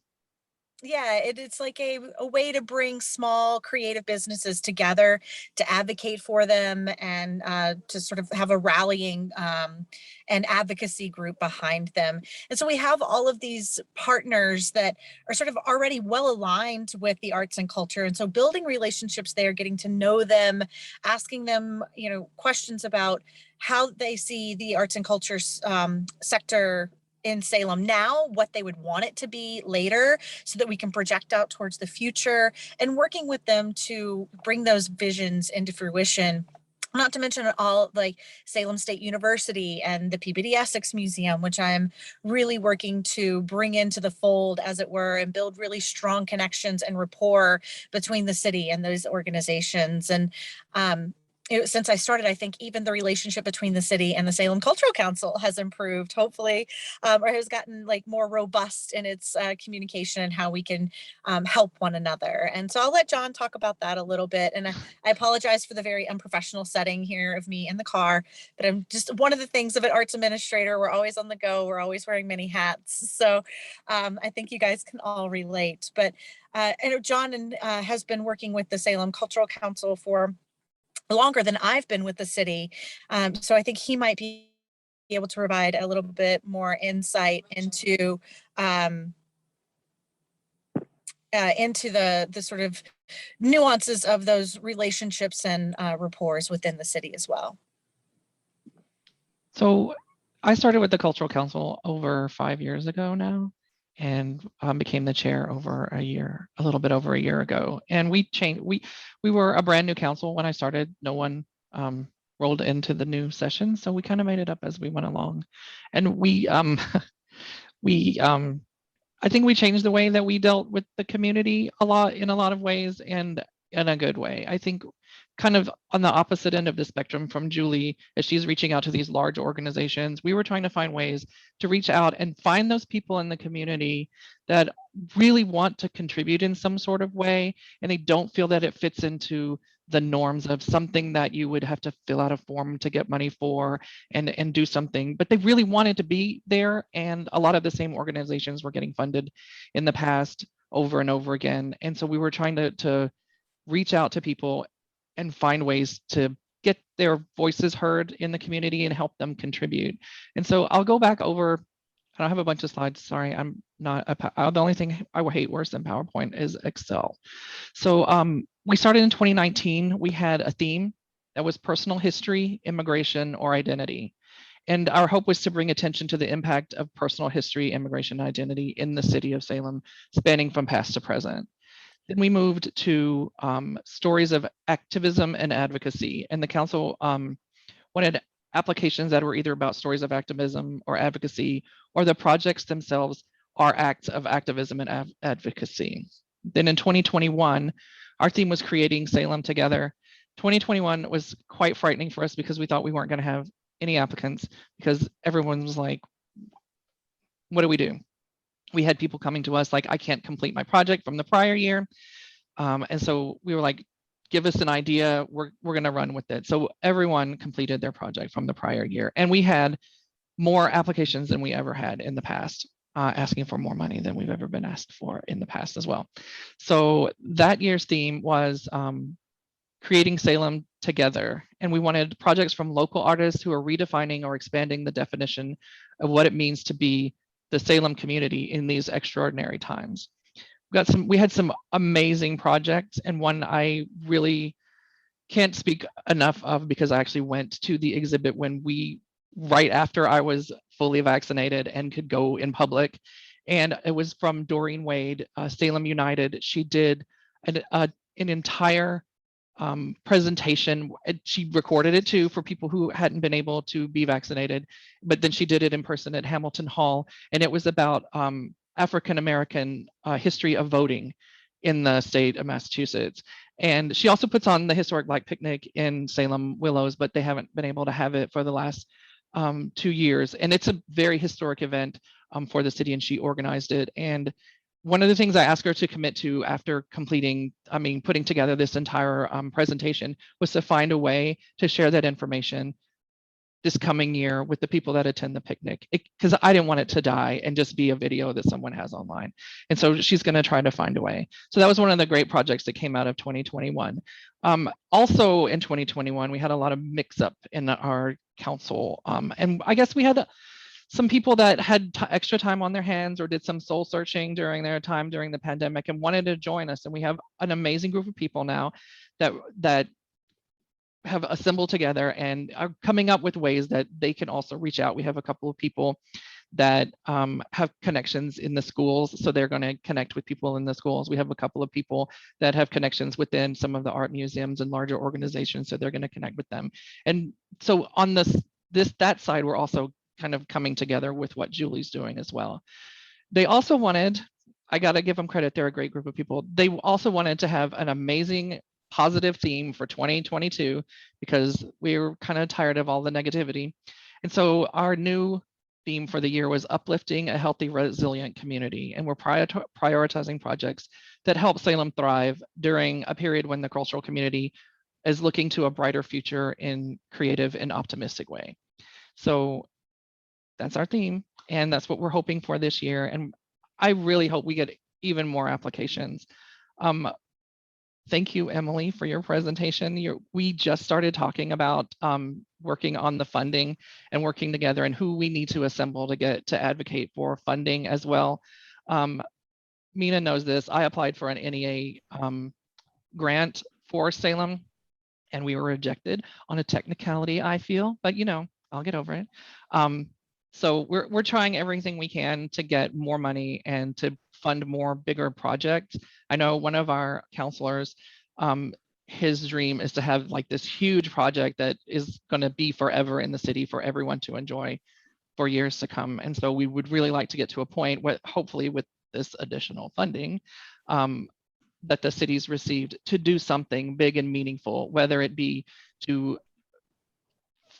Yeah, it's like a way to bring small creative businesses together to advocate for them and to sort of have a rallying and advocacy group behind them. And so we have all of these partners that are sort of already well aligned with the arts and culture. And so building relationships there, getting to know them, asking them, questions about how they see the arts and culture sector in Salem now, what they would want it to be later, so that we can project out towards the future, and working with them to bring those visions into fruition. Not to mention all Salem State University and the Peabody Essex Museum, which I'm really working to bring into the fold, as it were, and build really strong connections and rapport between the city and those organizations. And since I started, I think even the relationship between the city and the Salem Cultural Council has improved, hopefully, or has gotten more robust in its communication and how we can help one another. And so I'll let John talk about that a little bit. And I apologize for the very unprofessional setting here of me in the car, but I'm just one of the things of an arts administrator. We're always on the go. We're always wearing many hats. So I think you guys can all relate. But I know John has been working with the Salem Cultural Council for longer than I've been with the city. So I think he might be able to provide a little bit more insight into the sort of nuances of those relationships and rapports within the city as well. So I started with the Cultural Council over 5 years ago now, and became the chair a little bit over a year ago. And we changed. We were a brand new council when I started. No one rolled into the new session, so we kind of made it up as we went along. And I think we changed the way that we dealt with the community in a lot of ways. And in a good way. I think kind of on the opposite end of the spectrum from Julie, as she's reaching out to these large organizations, we were trying to find ways to reach out and find those people in the community that really want to contribute in some sort of way, and they don't feel that it fits into the norms of something that you would have to fill out a form to get money for and do something, but they really wanted to be there. And a lot of the same organizations were getting funded in the past over and over again. And so we were trying to reach out to people and find ways to get their voices heard in the community and help them contribute. And so I'll go back over, I don't have a bunch of slides, sorry, I'm not, the only thing I would hate worse than PowerPoint is Excel. So we started in 2019, we had a theme that was personal history, immigration, or identity. And our hope was to bring attention to the impact of personal history, immigration, and identity in the city of Salem, spanning from past to present. Then we moved to stories of activism and advocacy, and the council wanted applications that were either about stories of activism or advocacy, or the projects themselves are acts of activism and advocacy. Then in 2021, our theme was creating Salem together. 2021 was quite frightening for us because we thought we weren't going to have any applicants because everyone was like, what do we do? We had people coming to us like, I can't complete my project from the prior year. And so we were like, give us an idea, we're going to run with it. So everyone completed their project from the prior year. And we had more applications than we ever had in the past, asking for more money than we've ever been asked for in the past as well. So that year's theme was creating Salem together. And we wanted projects from local artists who are redefining or expanding the definition of what it means to be the Salem community in these extraordinary times. We had some amazing projects, and one I really can't speak enough of because I actually went to the exhibit right after I was fully vaccinated and could go in public. And it was from Doreen Wade, Salem United. She did an entire presentation. She recorded it too for people who hadn't been able to be vaccinated, but then she did it in person at Hamilton Hall. And it was about African-American history of voting in the state of Massachusetts. And she also puts on the Historic Black Picnic in Salem Willows, but they haven't been able to have it for the last 2 years. And it's a very historic event for the city, and she organized it. And one of the things I asked her to commit to after putting together this entire presentation was to find a way to share that information this coming year with the people that attend the picnic, because I didn't want it to die and just be a video that someone has online. And so she's going to try to find a way. So that was one of the great projects that came out of 2021. Also in 2021, we had a lot of mix up in our council. And I guess we had some people that had extra time on their hands or did some soul searching during their time during the pandemic and wanted to join us. And we have an amazing group of people now that have assembled together and are coming up with ways that they can also reach out. We have a couple of people that have connections in the schools, so they're going to connect with people in the schools. We have a couple of people that have connections within some of the art museums and larger organizations, so they're going to connect with them. And so on that side, we're also kind of coming together with what Julie's doing as well. They also wanted, I got to give them credit, they're a great group of people. They also wanted to have an amazing positive theme for 2022 because we were kind of tired of all the negativity. And so our new theme for the year was uplifting a healthy, resilient community. And we're prioritizing projects that help Salem thrive during a period when the cultural community is looking to a brighter future in creative and optimistic way. So that's our theme, and that's what we're hoping for this year. And I really hope we get even more applications. Thank you, Emily, for your presentation. We just started talking about working on the funding and working together and who we need to assemble to advocate for funding as well. Mina knows this. I applied for an NEA grant for Salem, and we were rejected on a technicality, I feel, but I'll get over it. So we're trying everything we can to get more money and to fund more bigger projects. I know one of our counselors, his dream is to have like this huge project that is going to be forever in the city for everyone to enjoy for years to come. And so we would really like to get to a point where hopefully with this additional funding, that the city's received to do something big and meaningful, whether it be to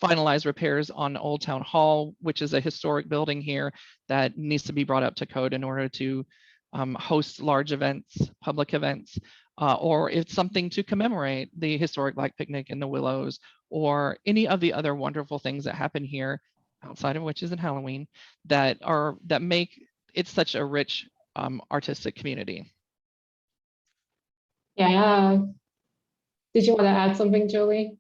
finalize repairs on Old Town Hall, which is a historic building here that needs to be brought up to code in order to host large events, public events, or it's something to commemorate the historic Black Picnic in the Willows, or any of the other wonderful things that happen here outside of witches and Halloween that make it such a rich artistic community. Yeah. Did you want to add something, Julie?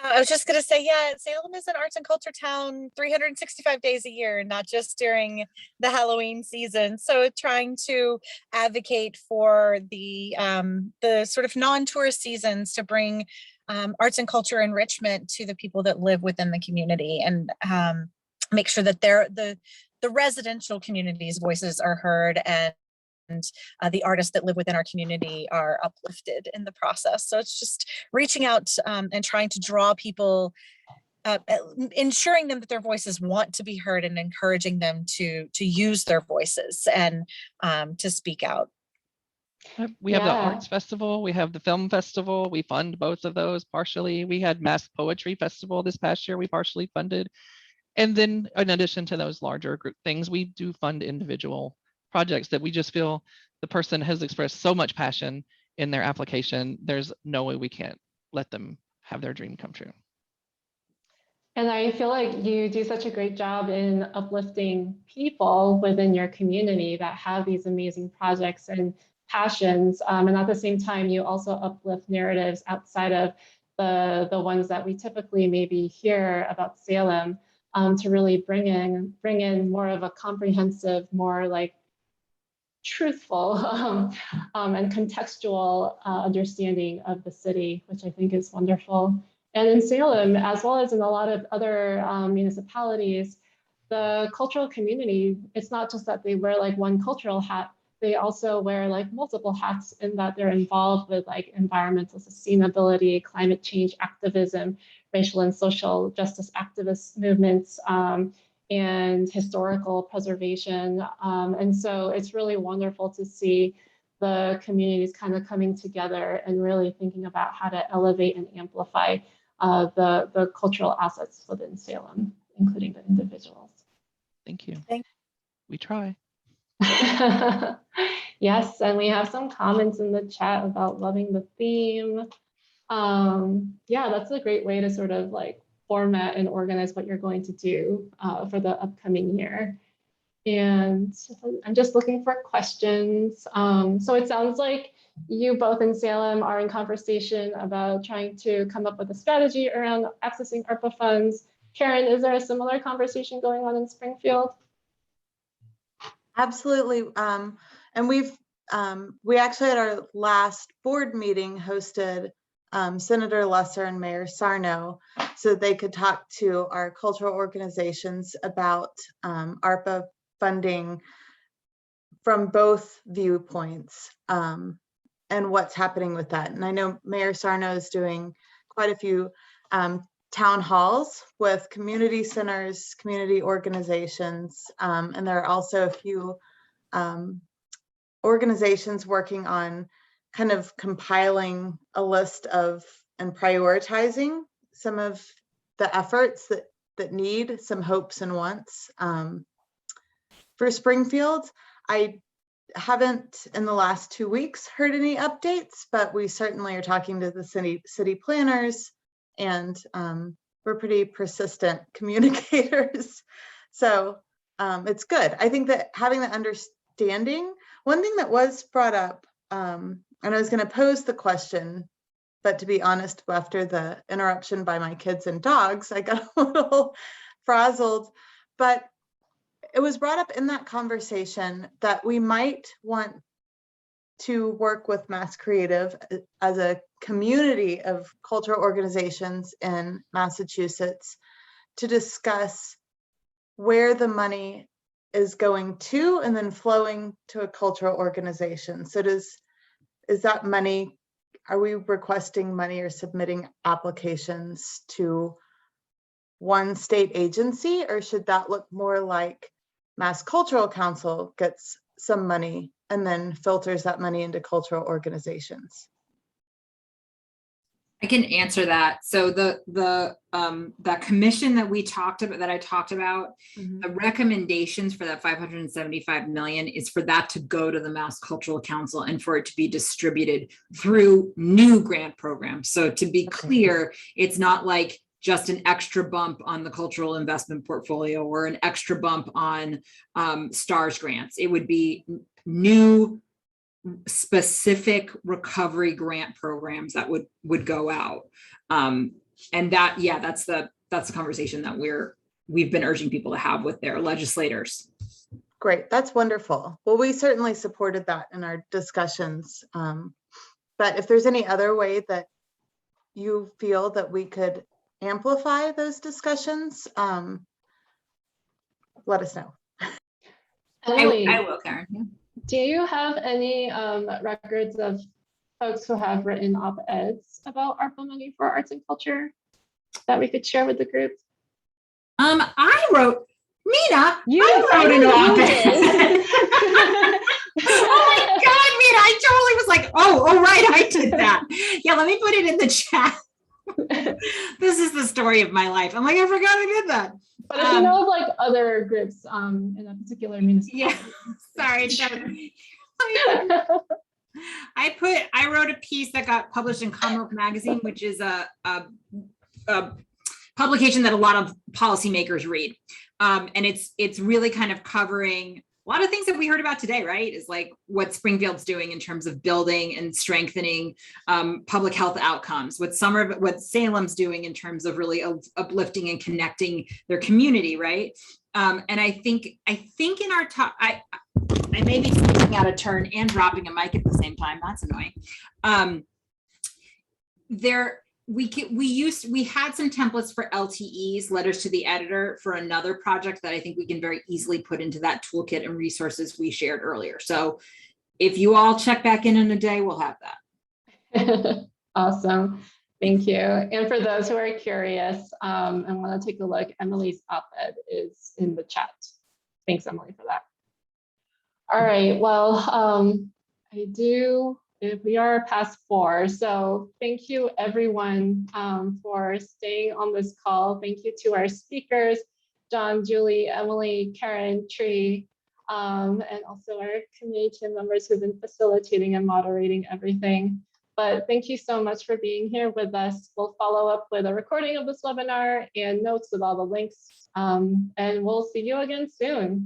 I was just going to say, yeah, Salem is an arts and culture town 365 days a year, not just during the Halloween season. So trying to advocate for the sort of non-tourist seasons to bring arts and culture enrichment to the people that live within the community, and make sure that the residential community's voices are heard, and the artists that live within our community are uplifted in the process. So it's just reaching out and trying to draw people, ensuring them that their voices want to be heard, and encouraging them to use their voices and to speak out. We have the Arts Festival, we have the Film Festival, we fund both of those partially. We had Mass Poetry Festival this past year, we partially funded. And then in addition to those larger group things, we do fund individual projects that we just feel the person has expressed so much passion in their application, there's no way we can't let them have their dream come true. And I feel like you do such a great job in uplifting people within your community that have these amazing projects and passions. And at the same time, you also uplift narratives outside of the ones that we typically maybe hear about Salem, to really bring in more of a comprehensive, more like truthful and contextual understanding of the city, which I think is wonderful. And in Salem, as well as in a lot of other municipalities, the cultural community, it's not just that they wear like one cultural hat, they also wear like multiple hats in that they're involved with like environmental sustainability, climate change activism, racial and social justice activist movements, and historical preservation. And so it's really wonderful to see the communities kind of coming together and really thinking about how to elevate and amplify the cultural assets within Salem, including the individuals. Thank you. We try. Yes, and we have some comments in the chat about loving the theme. Yeah, that's a great way to sort of like format and organize what you're going to do for the upcoming year. And I'm just looking for questions. So it sounds like you both in Salem are in conversation about trying to come up with a strategy around accessing ARPA funds. Karen, is there a similar conversation going on in Springfield? Absolutely. And we actually at our last board meeting hosted Senator Lesser and Mayor Sarno so that they could talk to our cultural organizations about ARPA funding from both viewpoints and what's happening with that. And I know Mayor Sarno is doing quite a few town halls with community centers, community organizations, and there are also a few organizations working on kind of compiling a list of and prioritizing some of the efforts that need some hopes and wants. For Springfield, I haven't in the last 2 weeks heard any updates, but we certainly are talking to the city planners, and we're pretty persistent communicators. So it's good. I think that having the understanding, one thing that was brought up, and I was going to pose the question, but to be honest, after the interruption by my kids and dogs, I got a little frazzled. But it was brought up in that conversation that we might want to work with MASSCreative as a community of cultural organizations in Massachusetts to discuss where the money is going to and then flowing to a cultural organization. So is that money, are we requesting money or submitting applications to one state agency, or should that look more like Mass Cultural Council gets some money and then filters that money into cultural organizations? I can answer that. So that commission that we talked about, that I talked about, the recommendations for that 575 million is for that to go to the Mass Cultural Council and for it to be distributed through new grant programs. So to be clear, it's not like just an extra bump on the cultural investment portfolio or an extra bump on STARS grants. It would be new specific recovery grant programs that would go out. And that, yeah, that's the conversation that we've been urging people to have with their legislators. Great, that's wonderful. Well, we certainly supported that in our discussions. But if there's any other way that you feel that we could amplify those discussions, let us know. Emily, I will, Karen. Yeah. do you have any records of folks who have written op-eds about ARPA money for arts and culture that we could share with the group? I wrote, Mina, I wrote an op-ed. Oh my God, Mina, I totally was like, oh, right, I did that. Yeah, let me put it in the chat. This is the story of my life. I'm like, I forgot I did that. But if you know of like other groups in a particular municipality. Yeah, sorry. I wrote a piece that got published in Commonwealth Magazine, which is a publication that a lot of policymakers read. And it's really kind of covering a lot of things that we heard about today, right? Is like what Springfield's doing in terms of building and strengthening public health outcomes, what Salem's doing in terms of really uplifting and connecting their community, right? And I think in our talk, I may be speaking out of turn and dropping a mic at the same time. That's annoying. We had some templates for LTEs, letters to the editor, for another project that I think we can very easily put into that toolkit and resources we shared earlier. So if you all check back in a day, we'll have that. Awesome. Thank you. And for those who are curious and want to take a look, Emily's op-ed is in the chat. Thanks, Emily, for that. All right. Well, we are past 4. So thank you everyone for staying on this call. Thank you to our speakers, John, Julie, Emily, Karen, Tree, and also our community team members who've been facilitating and moderating everything. But thank you so much for being here with us. We'll follow up with a recording of this webinar and notes with all the links, and we'll see you again soon.